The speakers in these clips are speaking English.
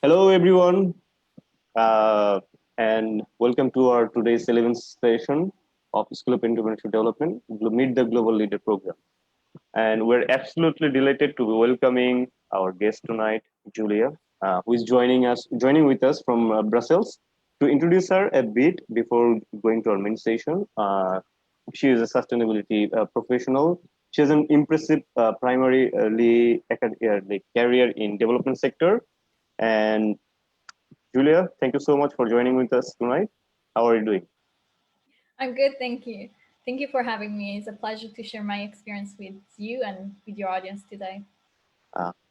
Hello, everyone, uh, and welcome to our today's 11th session of School of Entrepreneurship Development, Meet the Global Leader program. And we're absolutely delighted to be welcoming our guest tonight, Giulia, who is joining with us from Brussels. To introduce her a bit before going to our main session, she is a sustainability professional. She has an impressive primarily career in development sector, and Julia, thank you so much for joining with us tonight. How are you doing? I'm good, thank you. Thank you for having me. It's a pleasure to share my experience with you and with your audience today.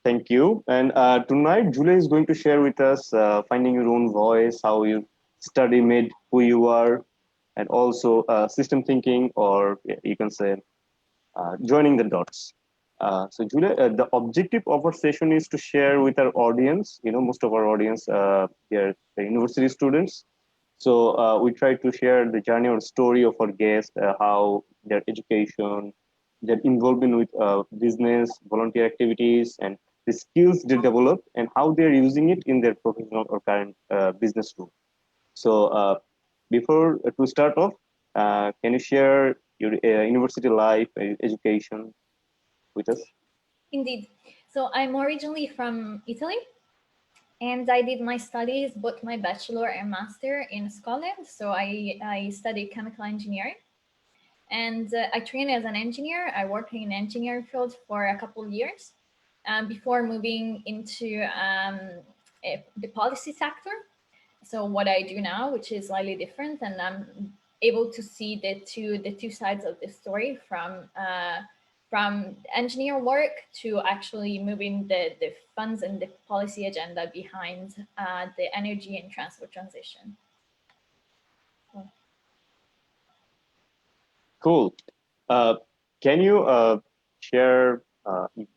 Thank you. And tonight, Julia is going to share with us finding your own voice, how you study made who you are, and also system thinking, or you can say joining the dots. So, Julia, the objective of our session is to share with our audience. Most of our audience, they're university students. So we try to share the journey or story of our guests, how their education, their involvement with business, volunteer activities, and the skills they develop, and how they're using it in their professional or current business role. So before to start off, can you share your university life, education with us? Indeed. So I'm originally from Italy and I did my studies, both my bachelor and master in Scotland. So I studied chemical engineering and I trained as an engineer. I worked in engineering field for a couple of years before moving into the policy sector. So what I do now, which is slightly different, and I'm able to see the two sides of the story from engineer work to actually moving the funds and the policy agenda behind the energy and transport transition. Cool. Uh, can you share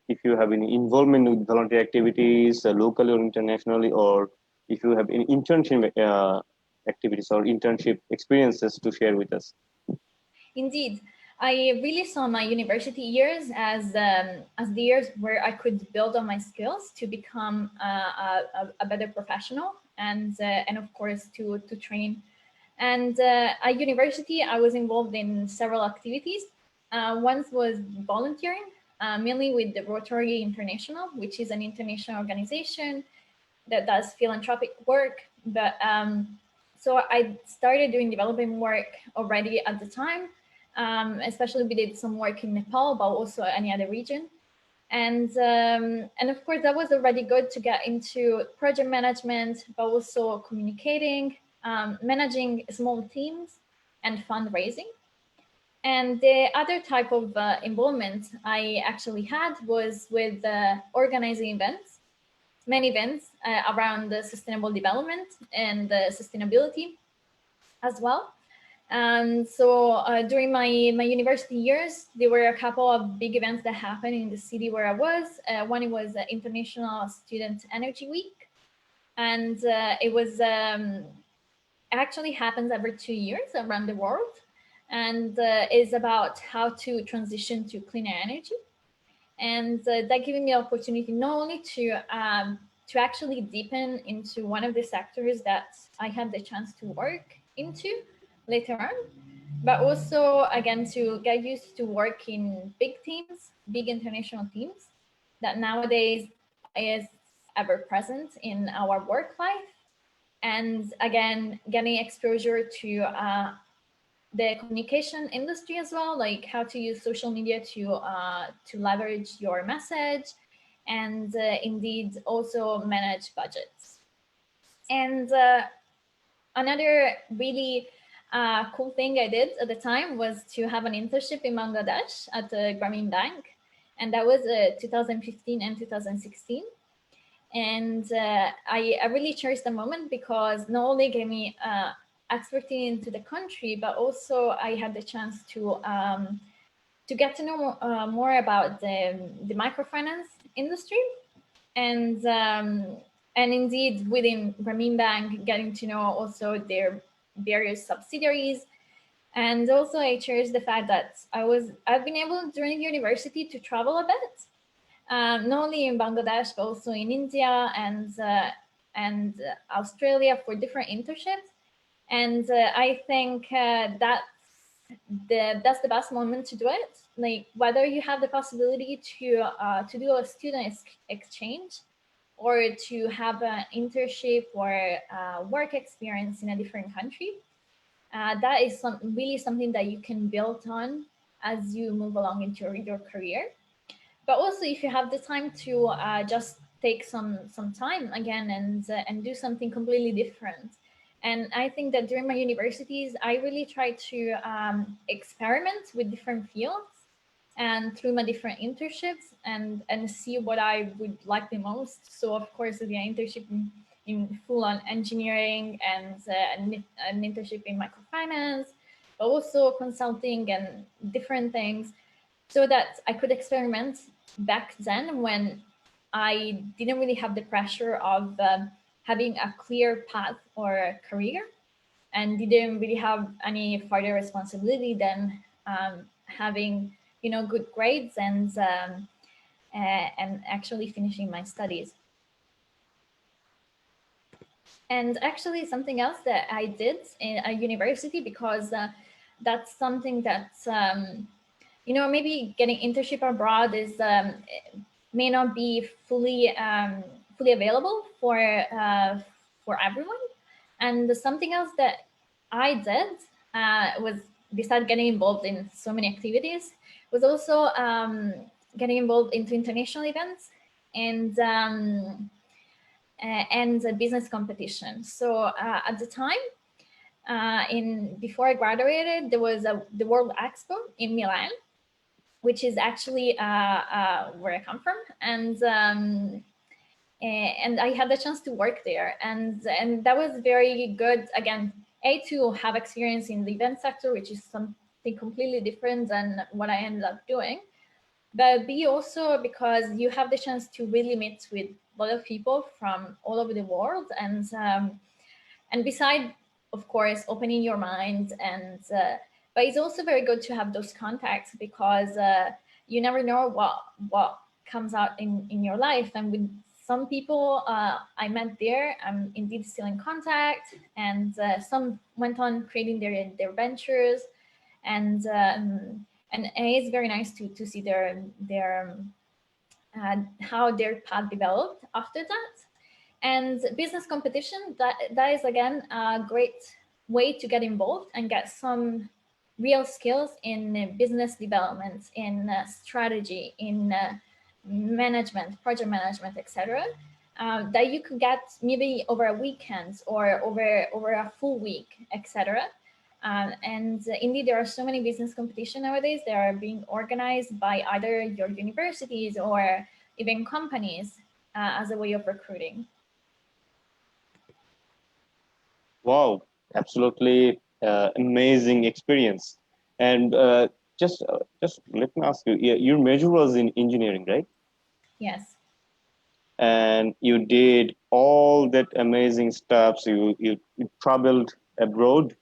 if you have any involvement with volunteer activities, locally or internationally, or if you have any internship activities or internship experiences to share with us? Indeed, I really saw my university years as the years where I could build on my skills to become a better professional and of course to train. And at university, I was involved in several activities. One was volunteering, mainly with the Rotary International, which is an international organization that does philanthropic work. But so I started doing development work already at the time. Especially we did some work in Nepal, but also any other region. And of course that was already good to get into project management, but also communicating, managing small teams, and fundraising. And the other type of involvement I actually had was with organizing events, many events around the sustainable development and sustainability as well. And so during my university years, there were a couple of big events that happened in the city where I was. One was International Student Energy Week, and it was actually happens every 2 years around the world, and is about how to transition to cleaner energy. And that gave me the opportunity not only to actually deepen into one of the sectors that I had the chance to work into later on, but also again to get used to work in big teams, big international teams that nowadays is ever present in our work life. And again, getting exposure to the communication industry as well, like how to use social media to leverage your message, and indeed also manage budgets. And another really cool thing I did at the time was to have an internship in Bangladesh at the Grameen Bank, and that was 2015 and 2016. And I really cherished the moment because not only gave me expertise into the country, but also I had the chance to get to know more about the microfinance industry, and and indeed within Grameen Bank, getting to know also their various subsidiaries. And also I cherish the fact that I've been able during university to travel a bit, not only in Bangladesh but also in India, and and Australia for different internships. And I think that's the best moment to do it. Like whether you have the possibility to do a student exchange or to have an internship or work experience in a different country, that is really something that you can build on as you move along into your career. But also, if you have the time to just take some time again and do something completely different. And I think that during my universities, I really try to experiment with different fields and through my different internships and see what I would like the most. So of course, the internship in full-on engineering and an internship in microfinance, but also consulting and different things, so that I could experiment back then when I didn't really have the pressure of having a clear path or career, and didn't really have any further responsibility than having good grades and actually finishing my studies. And actually something else that I did in a university, because that's something that maybe getting internship abroad is may not be fully available for everyone. And something else that I did was, besides getting involved in so many activities, was also getting involved into international events and a business competition. So at the time, before I graduated, there was the World Expo in Milan, which is actually where I come from, and I had the chance to work there, and that was very good. Again, to have experience in the event sector, which is something completely different than what I ended up doing, but B, also because you have the chance to really meet with a lot of people from all over the world, and beside, of course, opening your mind, and but it's also very good to have those contacts, because you never know what comes out in your life. And with some people I met there, I'm indeed still in contact, and some went on creating their ventures, and it's very nice to see their how their path developed after that. And business competition, that is again a great way to get involved and get some real skills in business development, in strategy, in management, project management, etc. That you could get maybe over a weekend or over a full week, etc. And indeed, there are so many business competition nowadays that are being organized by either your universities or even companies as a way of recruiting. Wow, absolutely amazing experience. And just let me ask you, your major was in engineering, right? Yes. And you did all that amazing stuff. So you traveled abroad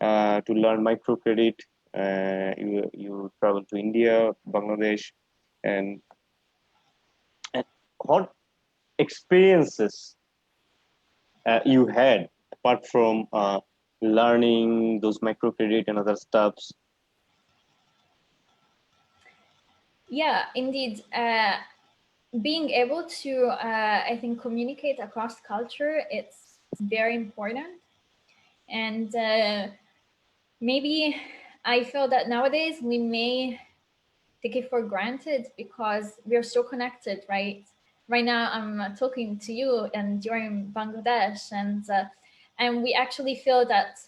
to learn microcredit. You traveled to India, Bangladesh, and what experiences you had apart from learning those microcredit and other stuffs? Yeah, indeed. Being able to, I think, communicate across culture, it's very important. And maybe I feel that nowadays we may take it for granted because we are so connected, right? Right now I'm talking to you and you're in Bangladesh, and we actually feel that,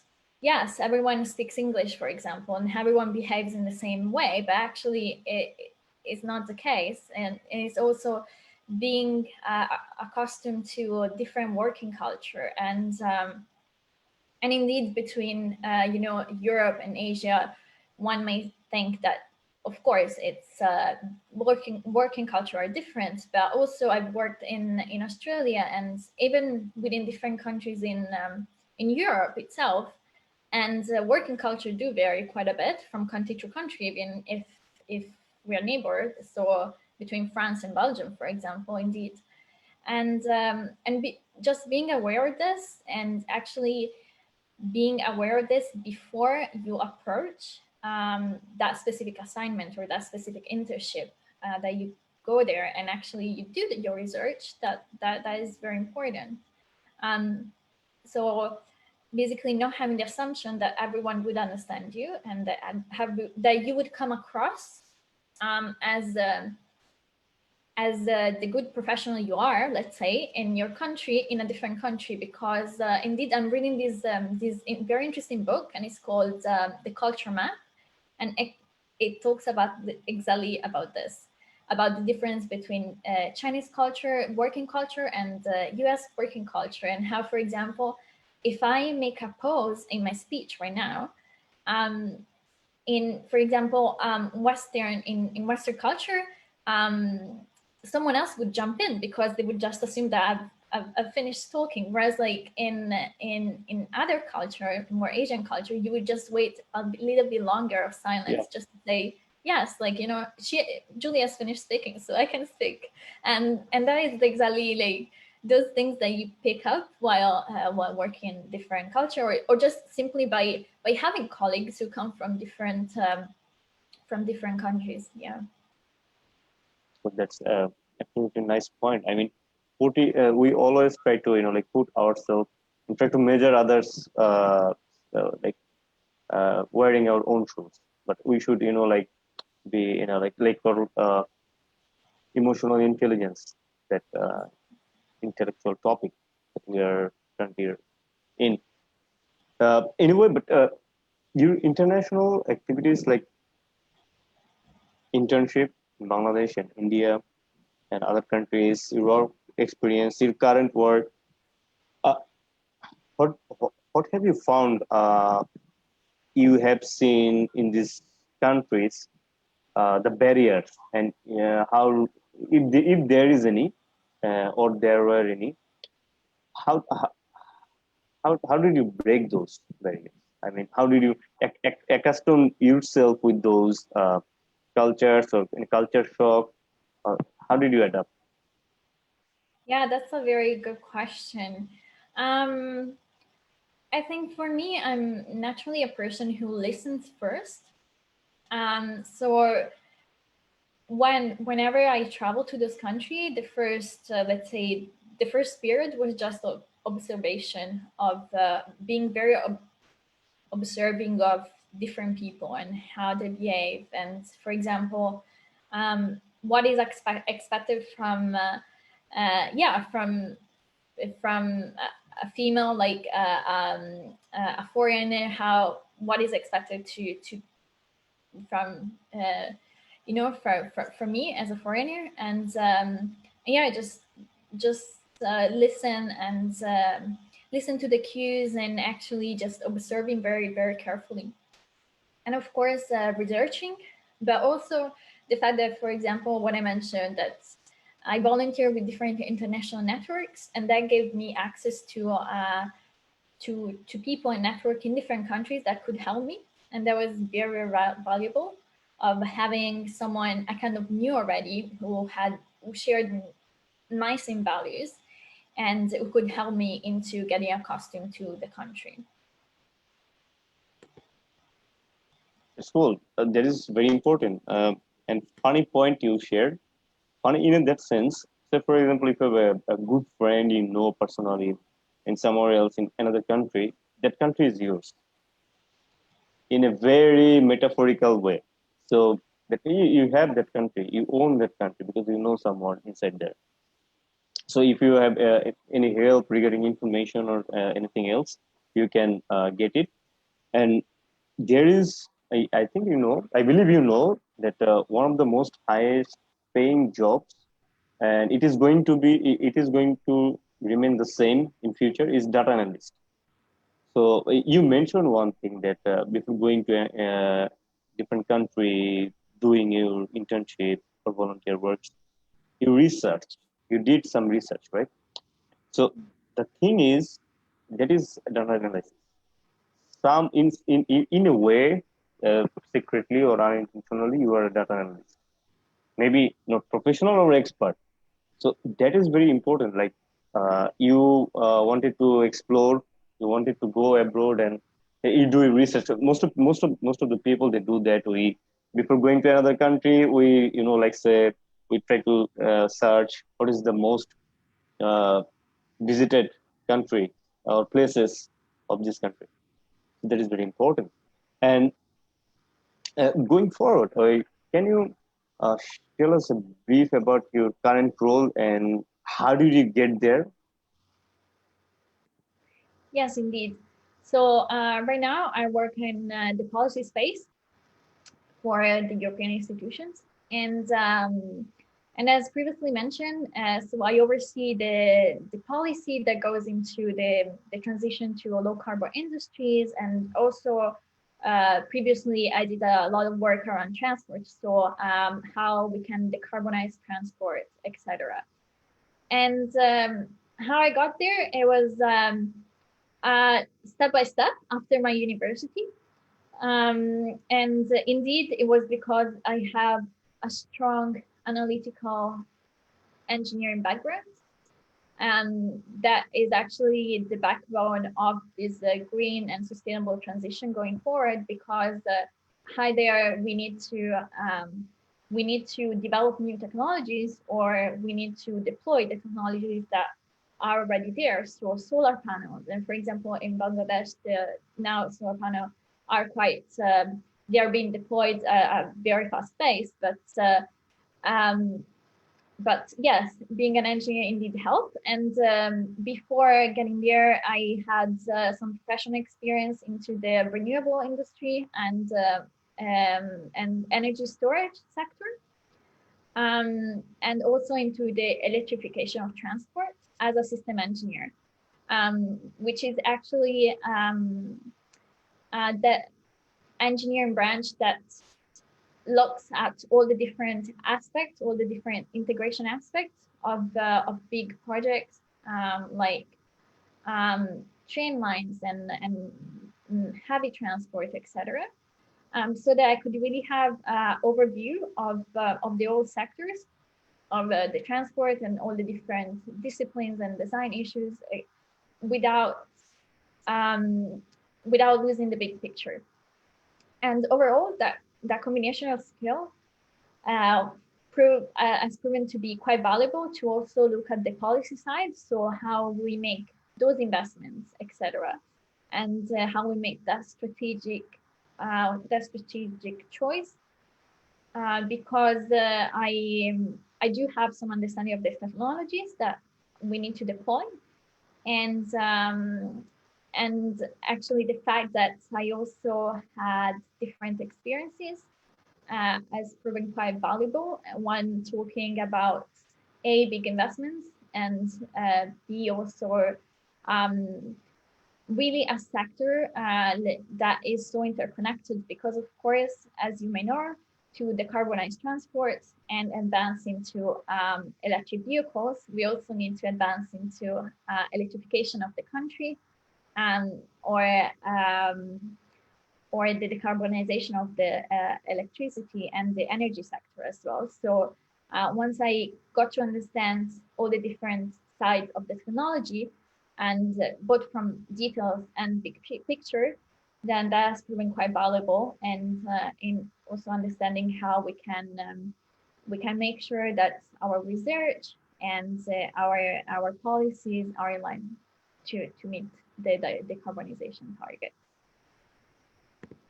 yes, everyone speaks English, for example, and everyone behaves in the same way, but actually it is not the case. And it's also being accustomed to a different working culture, and indeed between Europe and Asia, one may think that of course it's working culture are different, but also I've worked in Australia and even within different countries in Europe itself, and working culture do vary quite a bit from country to country, even if we are neighbors. So between France and Belgium, for example, indeed. Just being aware of this, and actually being aware of this before you approach that specific assignment or that specific internship, that you go there and actually you do your research, that is very important. So basically not having the assumption that everyone would understand you, and that you would come across as the good professional you are, let's say, in your country, in a different country. Because indeed, I'm reading this very interesting book, and it's called The Culture Map, and it talks exactly about this, about the difference between Chinese culture, working culture, and US working culture, and how, for example, if I make a pause in my speech right now, for example, in Western culture, someone else would jump in because they would just assume that I've finished talking. Whereas like in other culture, more Asian culture, you would just wait a little bit longer of silence, just to say, yes, like, Julia's finished speaking, so I can speak. And that is exactly like those things that you pick up while working in different culture, or just simply by having colleagues who come from different countries. Yeah. So that's absolutely nice point. I mean, we always try to like put ourselves, and try to measure others like wearing our own shoes, but we should like be like for emotional intelligence, that intellectual topic that we are currently in. Anyway, but your international activities like internship in Bangladesh and India and other countries, your experience, your current work, uh, what have you found you have seen in these countries, the barriers, and how, if there is any, or there were any, how, how did you break those barriers? I mean, how did you accustom yourself with those cultures, or in culture shock, or how did you adapt? Yeah, that's a very good question. um I think for me, I'm naturally a person who listens first. So whenever I travel to this country, the first, let's say, the first period was just observation of being very observing of different people and how they behave. And for example, what is expected from yeah, from a female, like a foreigner, how what is expected to from from me as a foreigner. And yeah, just listen, and listen to the cues, and actually just observing very, very carefully. And of course, researching, but also the fact that, for example, when I mentioned that I volunteer with different international networks, and that gave me access to people and network in different countries that could help me, and that was very valuable. Of having someone I kind of knew already, who shared my same values, and who could help me into getting accustomed to the country. It's cool. That is very important. And funny point you shared. Funny in that sense. Say, for example, if you have a good friend you know personally in somewhere else in another country, that country is yours in a very metaphorical way. So that you have that country, you own that country because you know someone inside there. So if you have any help regarding information or anything else, you can get it. And there is, I think I believe that one of the most highest paying jobs, and it is going to remain the same in future, is data analyst. So you mentioned one thing that before going to a different country, doing your internship or volunteer works, you researched, you did some research, right? So the thing is, that is data analysis. Some in a way, secretly or unintentionally, you are a data analyst. Maybe not professional or expert, So that is very important. Like you wanted to explore, you wanted to go abroad, and you do research. Most of the people, they do that. We, before going to another country, we, like say, we try to search what is the most uh, visited country or places of this country. That is very important. And going forward, can you tell us a brief about your current role and how did you get there? Yes, indeed. So right now I work in the policy space for the European institutions. And as previously mentioned, so I oversee the policy that goes into the transition to low carbon industries. And also previously I did a lot of work around transport. So how we can decarbonize transport, etc. And how I got there, it was step by step after my university. And indeed, it was because I have a strong analytical engineering background. And that is actually the backbone of this green and sustainable transition going forward, because hi there, we need to develop new technologies, or we need to deploy the technologies that are already there. So solar panels, and for example, in Bangladesh, now solar panels are quite, they are being deployed at very fast pace, um, but yes, being an engineer indeed helped. And before getting there, I had some professional experience into the renewable industry and energy storage sector, and also into the electrification of transport as a system engineer, which is actually the engineering branch that looks at all the different aspects, all the different integration aspects of big projects, like train lines and heavy transport, etc. So that I could really have overview of the all sectors of the transport and all the different disciplines and design issues, without um, without losing the big picture. And overall, that combination of skill uh, has proven to be quite valuable to also look at the policy side. So how we make those investments, etc., and how we make that strategic choice. Because I do have some understanding of the technologies that we need to deploy, and actually the fact that I also had different experiences has proven quite valuable when talking about A, big investments, and B, also um, really a sector that is so interconnected, because of course, as you may know, to decarbonize transport and advance into electric vehicles, we also need to advance into electrification of the country, um, or um, or the decarbonization of the electricity and the energy sector as well. So once I got to understand all the different sides of the technology, and both from details and big picture, then that's proven quite valuable. And in also understanding how we can make sure that our research and our policies are aligned to meet the decarbonization target.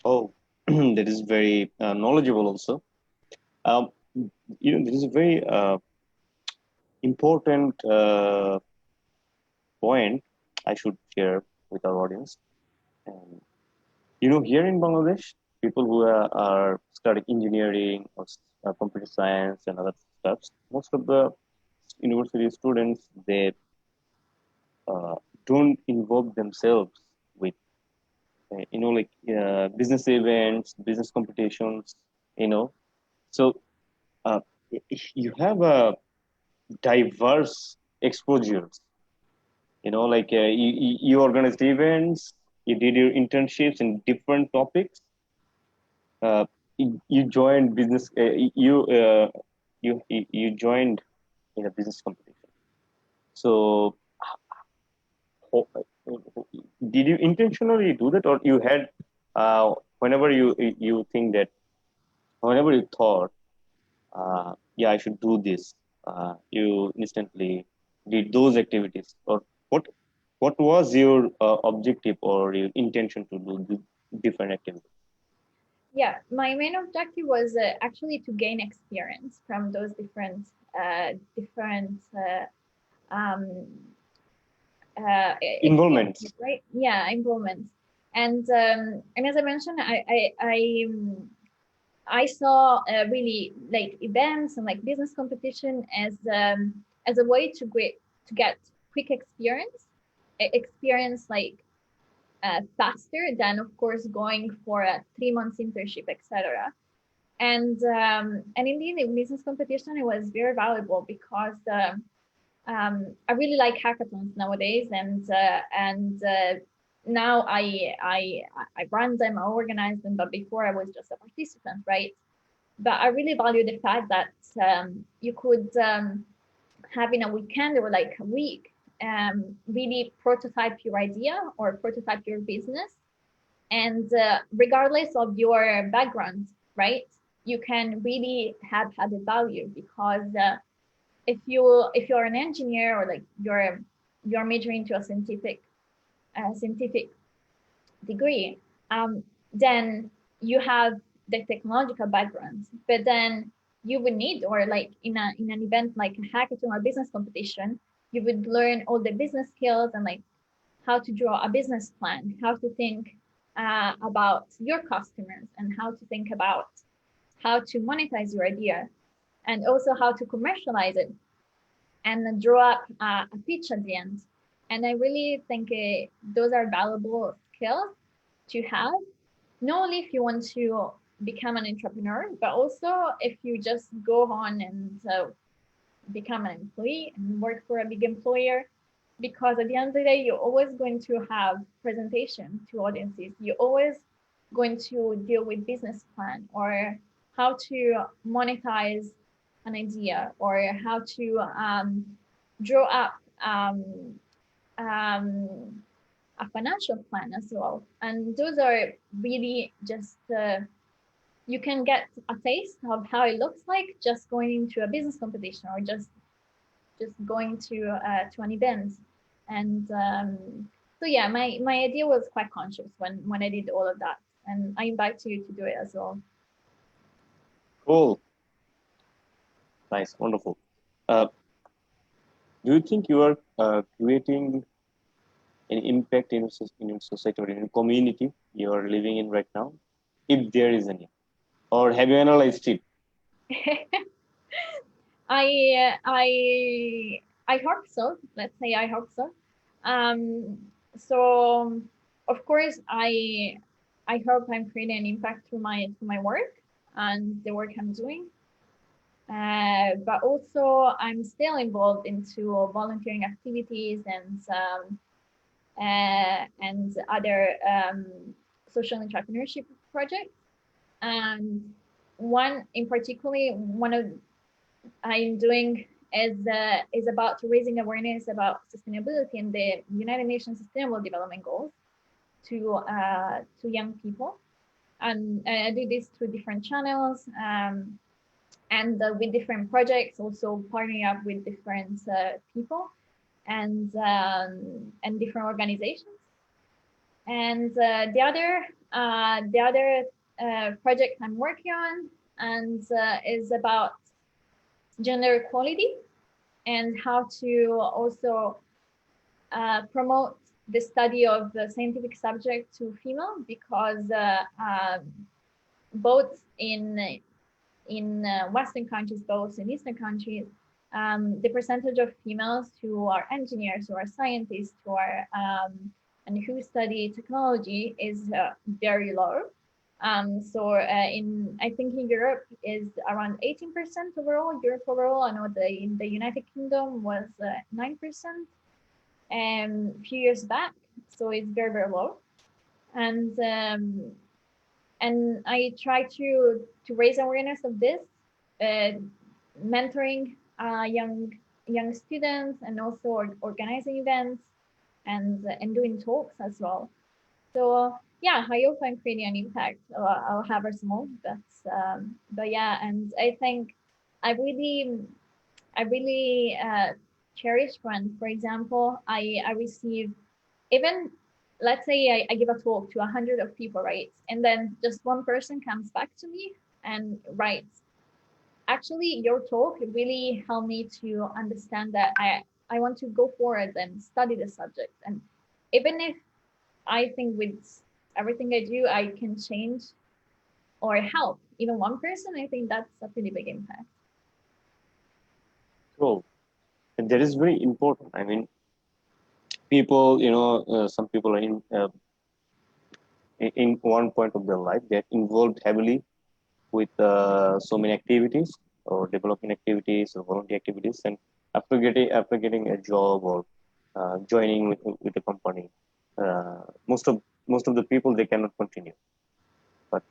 Oh, that is very knowledgeable also. Um, this is a very important point I should share with our audience. And, here in Bangladesh, people who are studying engineering or computer science and other stuff, most of the university students, they uh, don't involve themselves with, like business events, business competitions, you know. So uh, you have a diverse exposures, like you organized events, you did your internships in different topics, you joined business, you joined in a business competition. So, ho- did you intentionally do that, or you had whenever you think that whenever you thought, yeah, I should do this, you instantly did those activities, or what? What was your objective or your intention to do the different activities? Yeah, my main objective was actually to gain experience from those different um, Involvement. experiences, right? Yeah, involvement. And as I mentioned, I saw really like events and like business competition as a way to get quick experience like faster than of course going for a 3 months internship, etc. And indeed in business competition it was very valuable because I really like hackathons nowadays, and now I run them, I organize them, but before I was just a participant, right? But I really value the fact that you could have in a weekend or like a week really prototype your idea or prototype your business, and regardless of your background, right? You can really have added value because if you're an engineer or like you're majoring into a scientific degree, then you have the technological background, but then you would need, or like in an event like a hackathon or business competition, you would learn all the business skills and like how to draw a business plan, how to think about your customers, and how to think about how to monetize your idea, and also how to commercialize it and draw up a pitch at the end. And I really think those are valuable skills to have, not only if you want to become an entrepreneur, but also if you just go on and become an employee and work for a big employer. Because at the end of the day, you're always going to have presentation to audiences. You're always going to deal with business plan or how to monetize an idea or how to draw up um, a financial plan as well. And those are really just you can get a taste of how it looks like just going into a business competition or just going to an event. And so yeah, my idea was quite conscious when I did all of that, and I invite you to do it as well. Cool, nice, wonderful. Uh, do you think you are creating an impact in your society or in your community you are living in right now, if there is any, or have you analyzed it? I hope so. Let's say I hope so. Um, so of course I hope I'm creating an impact through my work and the work I'm doing. But also I'm still involved into volunteering activities and other social entrepreneurship projects. And one in particularly, one of I'm doing is about raising awareness about sustainability and the United Nations Sustainable Development Goals to young people, and I do this through different channels and with different projects, also partnering up with different people and different organizations. And the other project I'm working on and is about gender equality and how to also promote the study of the scientific subject to female, because both in Western countries, both in Eastern countries, the percentage of females who are engineers, who are scientists, and who study technology is very low. So I think in Europe is around 18% overall. Europe overall, I know in the United Kingdom was 9% a few years back. So it's very, very low. And I try to raise awareness of this, mentoring young students and also organizing events and doing talks as well. So yeah, I hope I'm creating an impact. I'll have a small, but yeah, and I think I really I really cherish when, for example, I receive even, let's say I give a talk to 100 of people, right? And then just one person comes back to me and writes, actually, your talk really helped me to understand that I want to go forward and study the subject. And even if I think with everything I do, I can change or help even one person, I think that's a pretty big impact. So, and that is very important. I mean, people, some people are in one point of their life, they're involved heavily with so many activities or developing activities or volunteer activities, and after getting a job or joining with a company, most of the people they cannot continue. But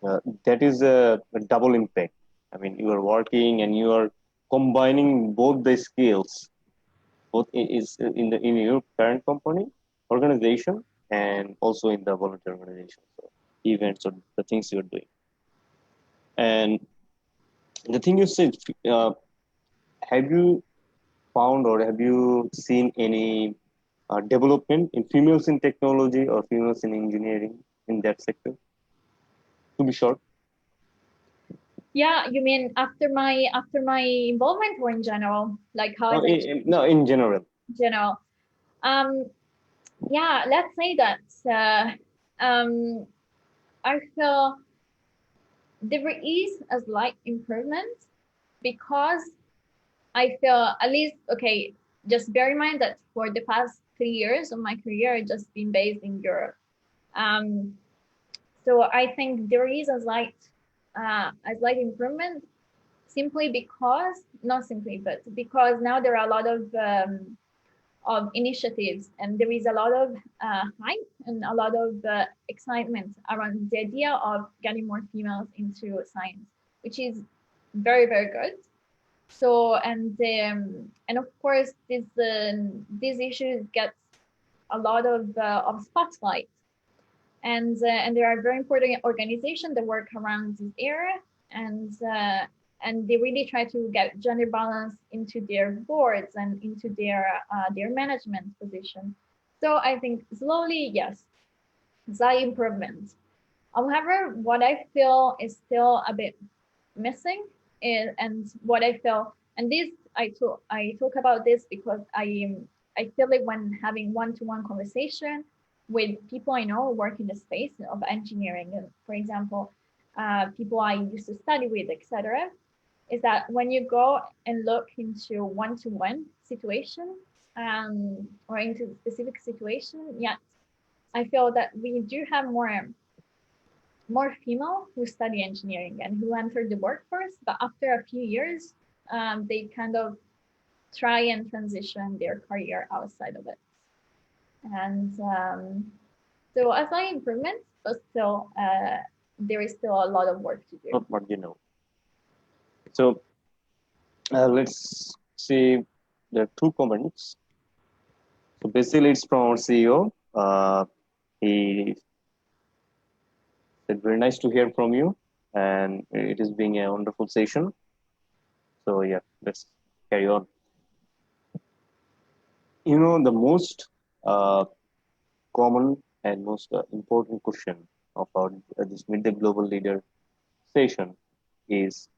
that is a double impact. I mean, you are working and you are combining both the skills, both is in your current company organization and also in the volunteer organization, so events or the things you're doing. And the thing you said, have you found or have you seen any development in females in technology or females in engineering in that sector? To be short, Yeah, you mean after my involvement or in general? Like how no, has it no, changed in general. in general? Um, yeah, let's say that I feel there is a slight improvement because I feel at least okay. Just bear in mind that for the past 3 years of my career, I've just been based in Europe. Um, so I think there is a slight improvement simply because, not simply, but because now there are a lot of initiatives and there is a lot of hype and a lot of excitement around the idea of getting more females into science, which is very, very good. So and of course this issue gets a lot of spotlight, and there are very important organizations that work around this area, and they really try to get gender balance into their boards and into their management position. So I think slowly, yes, slight improvement. However, what I feel is still a bit missing is, and what I feel, and this I talk about this because I feel like when having one-to-one conversation with people I know who work in the space of engineering, and for example, people I used to study with, etc., is that when you go and look into one-to-one situation or into specific situation, yeah, I feel that we do have more female who study engineering and who enter the workforce, but after a few years, they kind of try and transition their career outside of it. And so a slight improvement, but still, there is still a lot of work to do. Not what you know. So let's see the two comments. So basically, it's from our CEO. He said, "Very nice to hear from you, and it is being a wonderful session." So yeah, let's carry on. The most uh, common and most important question of our this Meet the Global Leader session is,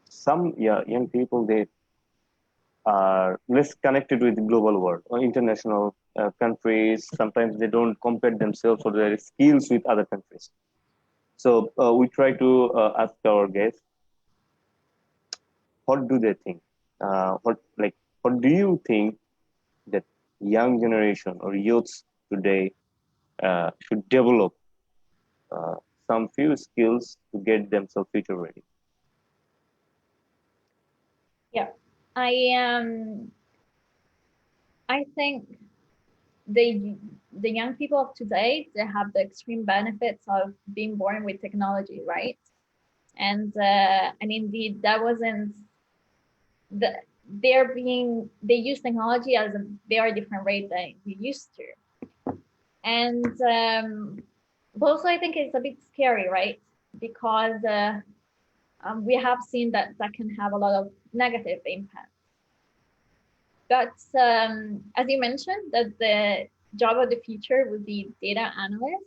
some young people, they are less connected with the global world or international countries. Sometimes they don't compare themselves or their skills with other countries. So we try to ask our guests, what do they think? What do you think that young generation or youths today should develop uh, some few skills to get themselves future ready? Yeah, I think the young people of today, they have the extreme benefits of being born with technology, right? And indeed that wasn't the they use technology as a very different rate than we used to. And but also I think it's a bit scary, right? Because we have seen that can have a lot of negative impact. But as you mentioned, that the job of the future would be data analyst,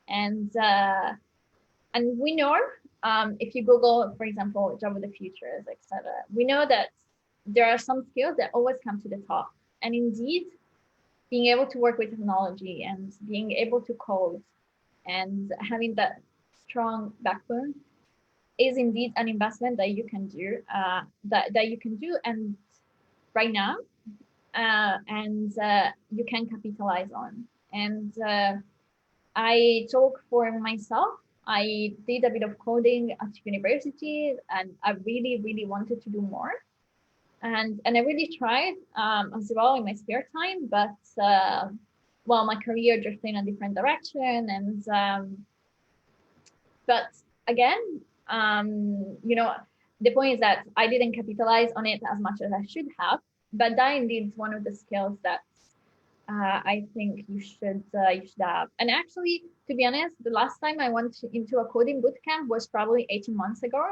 and we know if you Google, for example, job of the future, etc., we know that there are some skills that always come to the top. And indeed, being able to work with technology and being able to code and having that strong backbone is indeed an investment that you can do, that you can do, and right now, and you can capitalize on. And I talk for myself. I did a bit of coding at university, and I really, really wanted to do more. And I really tried as well in my spare time, but well, my career drifted in a different direction. And but again, you know, the point is that I didn't capitalize on it as much as I should have. But that indeed is one of the skills that I think you should have. And actually, to be honest, the last time I went into a coding bootcamp was probably 18 months ago,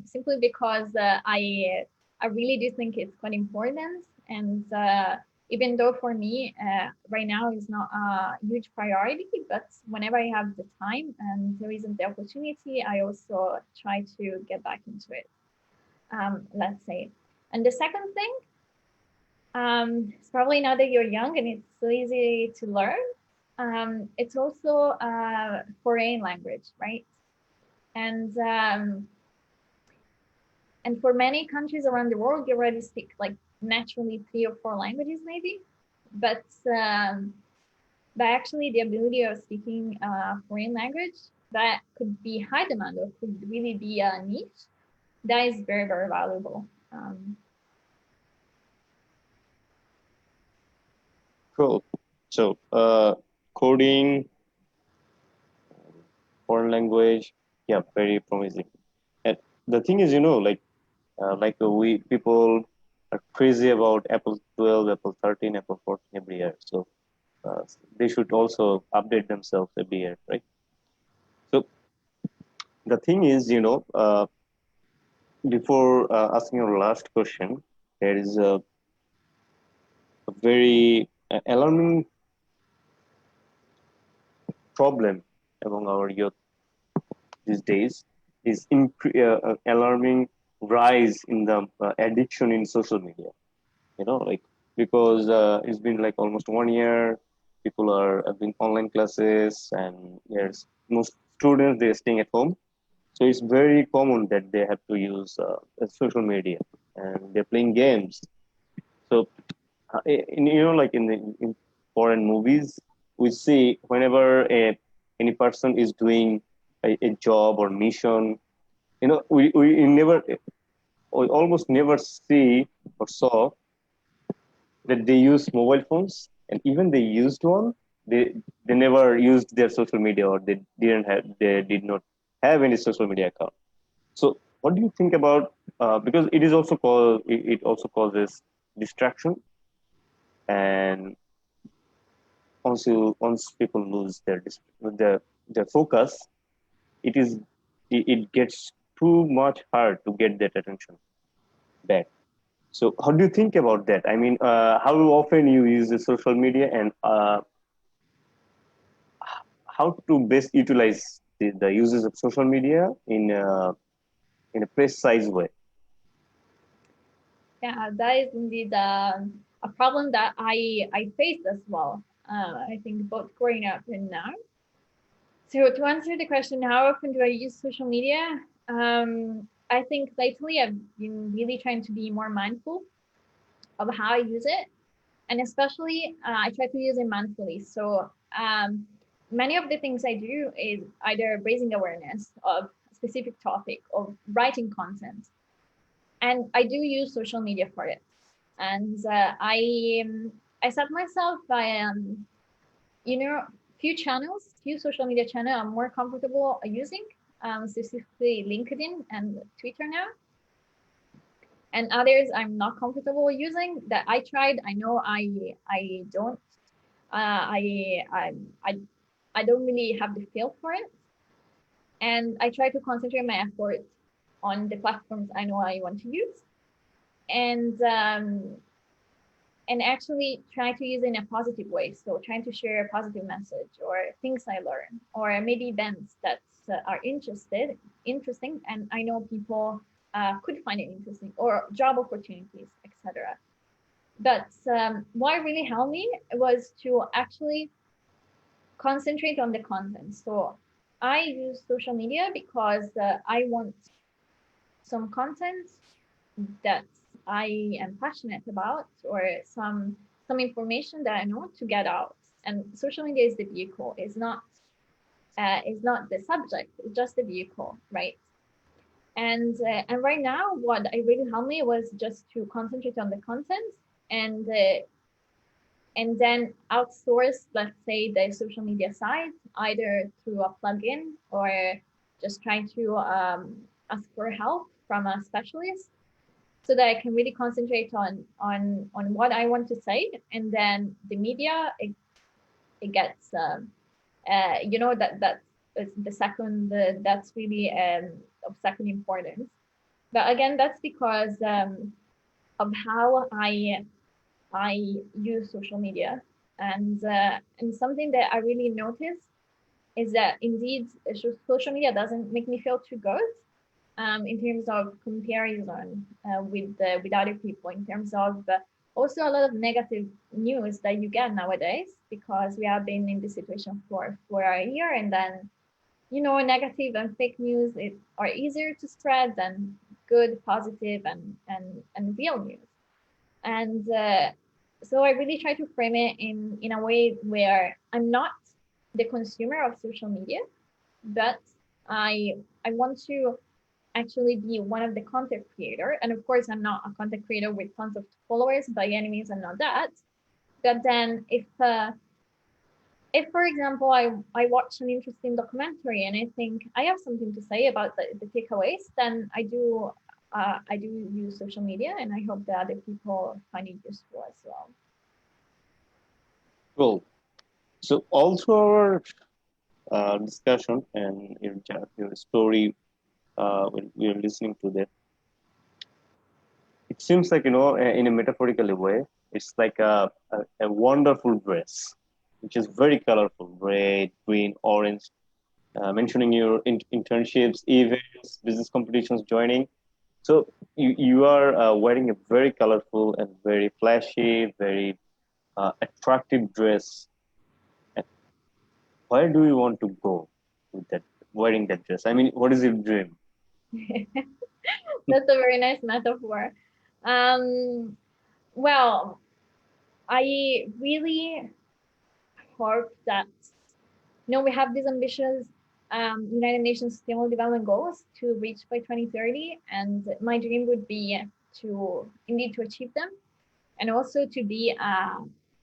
simply because I really do think it's quite important. And even though for me right now is not a huge priority, but whenever I have the time and there isn't the opportunity, I also try to get back into it. Let's say. And the second thing, it's probably now that you're young and it's so easy to learn. It's also a foreign language, right? And for many countries around the world, you already speak like naturally 3 or 4 languages, maybe. But actually, the ability of speaking a foreign language that could be high demand or could really be a niche, that is very, very valuable. Cool. So, coding, foreign language, yeah, very promising. And the thing is, we people are crazy about Apple 12, Apple 13, Apple 14 every year. So they should also update themselves every year, right? So the thing is, before asking your last question, there is a very alarming problem among our youth these days is alarming rise in the addiction in social media. Like because it's been like almost 1 year, people have been online classes, and there's most students they're staying at home, so it's very common that they have to use social media and they're playing games. So like in foreign movies, we see whenever any person is doing a job or mission, we almost never see or saw that they use mobile phones, and even they used one, they never used their social media, or they did not have any social media account. So what do you think about because it also causes distraction, and once people lose their focus, it gets too much hard to get that attention back. So how do you think about that? I mean, how often you use the social media, and how to best utilize the uses of social media in a precise way? Yeah, that is indeed a problem that I faced as well. I think both growing up and now. So to answer the question, how often do I use social media? I think lately I've been really trying to be more mindful of how I use it, and especially I try to use it mindfully. So many of the things I do is either raising awareness of a specific topic, of writing content, and I do use social media for it. And I set myself by few social media channels I'm more comfortable using, specifically LinkedIn and Twitter now. and others I'm not comfortable using that I tried. I know I don't I I don't really have the feel for it, and I try to concentrate my effort on the platforms I know I want to use, and actually try to use it in a positive way. So trying to share a positive message or things I learn, or maybe events that are interesting, and I know people could find it interesting, or job opportunities, etc. But what really helped me was to actually concentrate on the content. So I use social media because I want some content that I am passionate about, or some information that I know to get out. And social media is the vehicle. It's not the subject. It's just the vehicle, right? And right now, what I really helped me was just to concentrate on the content, and then outsource, let's say, the social media side, either through a plugin or just trying to ask for help from a specialist, so that I can really concentrate on what I want to say, and then the media it gets that is the second that's really of second importance. But again, that's because of how I use social media, and something that I really noticed is that indeed social media doesn't make me feel too good in terms of comparison with other people, in terms of also a lot of negative news that you get nowadays, because we have been in this situation for a year, and then negative and fake news are easier to spread than good, positive, and real news. And so I really try to frame it in a way where I'm not the consumer of social media, but I want to actually be one of the content creator. And of course, I'm not a content creator with tons of followers, by any means. I'm not that. But then if for example I watch an interesting documentary and I think I have something to say about the takeaways, then I do use social media, and I hope that other people find it useful as well. Cool. So all through our discussion and your story, when we are listening to that, it seems like, in a metaphorical way, it's like a wonderful dress, which is very colorful, red, green, orange. Mentioning your internships, events, business competitions, joining. So you are wearing a very colorful and very flashy, very attractive dress. Where do you want to go with that, wearing that dress? I mean, what is your dream? That's a very nice metaphor. Um, well, I really hope that we have these ambitious United Nations Sustainable Development Goals to reach by 2030, and my dream would be to indeed to achieve them, and also to be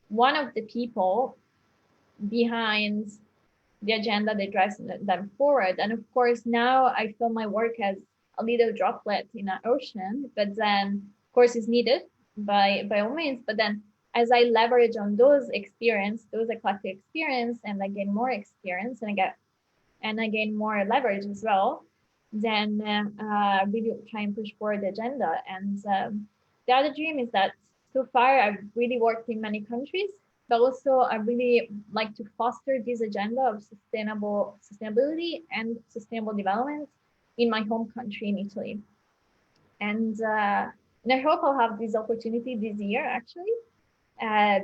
one of the people behind the agenda that drives them forward. And of course, now I feel my work as a little droplet in an ocean, but then of course it's needed by all means. But then as I leverage on those eclectic experience, and I gain more experience, and I gain more leverage as well, then really try and push forward the agenda. And the other dream is that so far I've really worked in many countries, but also I really like to foster this agenda of sustainability and sustainable development in my home country, in Italy. And I hope I'll have this opportunity this year, actually.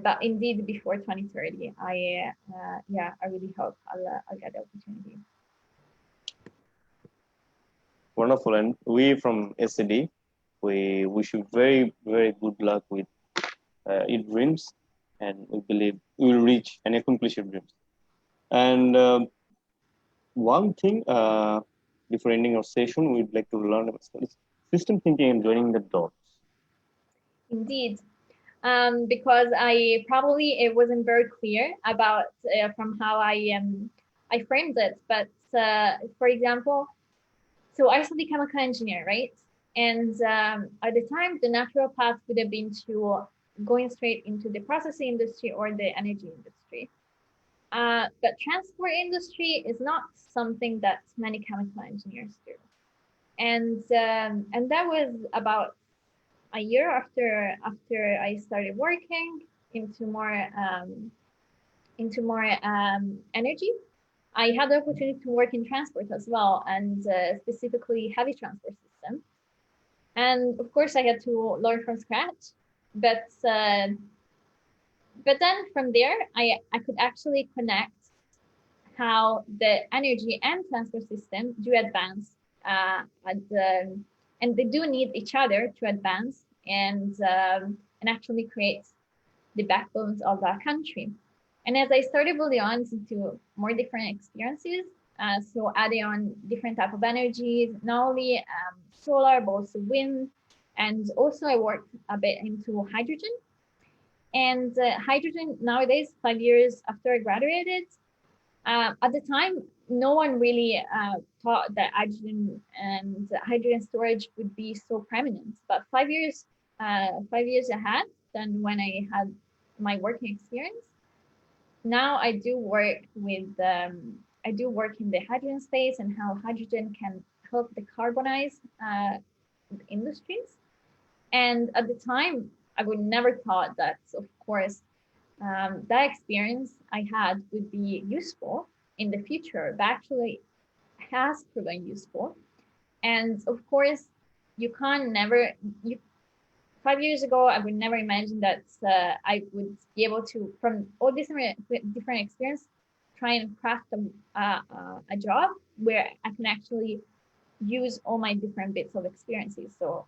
But indeed, before 2030, I really hope I'll get the opportunity. Wonderful. And we from SCD, we wish you very, very good luck with your dreams, and we believe you will reach and accomplish your dreams. And one thing, before ending our session, we'd like to learn about system thinking and joining the dots. Indeed. Because it wasn't very clear about from how I framed it. But for example, so I study chemical engineer, right? And at the time, the natural path would have been to going straight into the processing industry or the energy industry. But transport industry is not something that many chemical engineers do. And that was about a year after I started working into more energy. I had the opportunity to work in transport as well, and specifically heavy transport system. And of course, I had to learn from scratch. But but then from there, I could actually connect how the energy and transport system do advance, and they do need each other to advance and actually create the backbones of our country. And as I started building on into more different experiences, so adding on different type of energies, not only solar, but also wind, and also I worked a bit into hydrogen. And hydrogen nowadays, 5 years after I graduated, at the time, no one really thought that hydrogen and hydrogen storage would be so prominent. But 5 years ahead than when I had my working experience, now I do work in the hydrogen space and how hydrogen can help decarbonize industries. And at the time, I would never thought that, of course, that experience I had would be useful in the future, but actually has proven useful. And of course, you can't never, you, 5 years ago, I would never imagine that I would be able to, from all different experience, try and craft a job where I can actually use all my different bits of experiences. So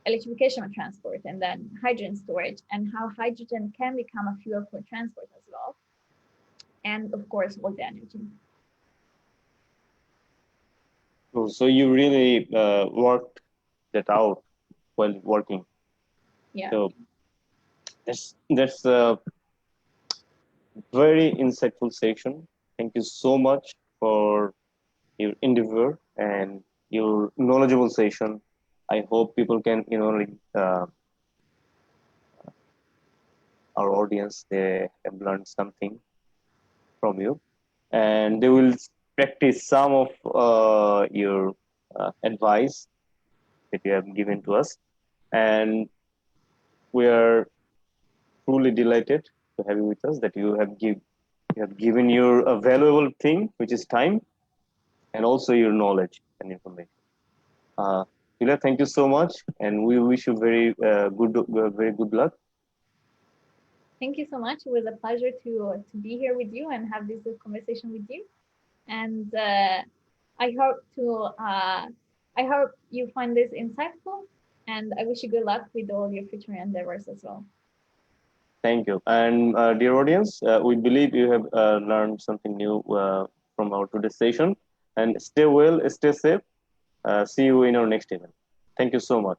electrification of transport, and then hydrogen storage, and how hydrogen can become a fuel for transport as well. And of course, all the energy. So you really worked that out while working. Yeah. So that's a very insightful section. Thank you so much for your endeavor and your knowledgeable session. I hope people can, our audience, they have learned something from you, and they will practice some of your advice that you have given to us. And we are truly delighted to have you with us. That you have given your valuable thing, which is time, and also your knowledge and information. Giulia, thank you so much, and we wish you very good luck. Thank you so much. It was a pleasure to be here with you and have this conversation with you. And I hope you find this insightful, and I wish you good luck with all your future endeavors as well. Thank you. And dear audience, we believe you have learned something new from our today's session. And stay well, stay safe. See you in our next event. Thank you so much.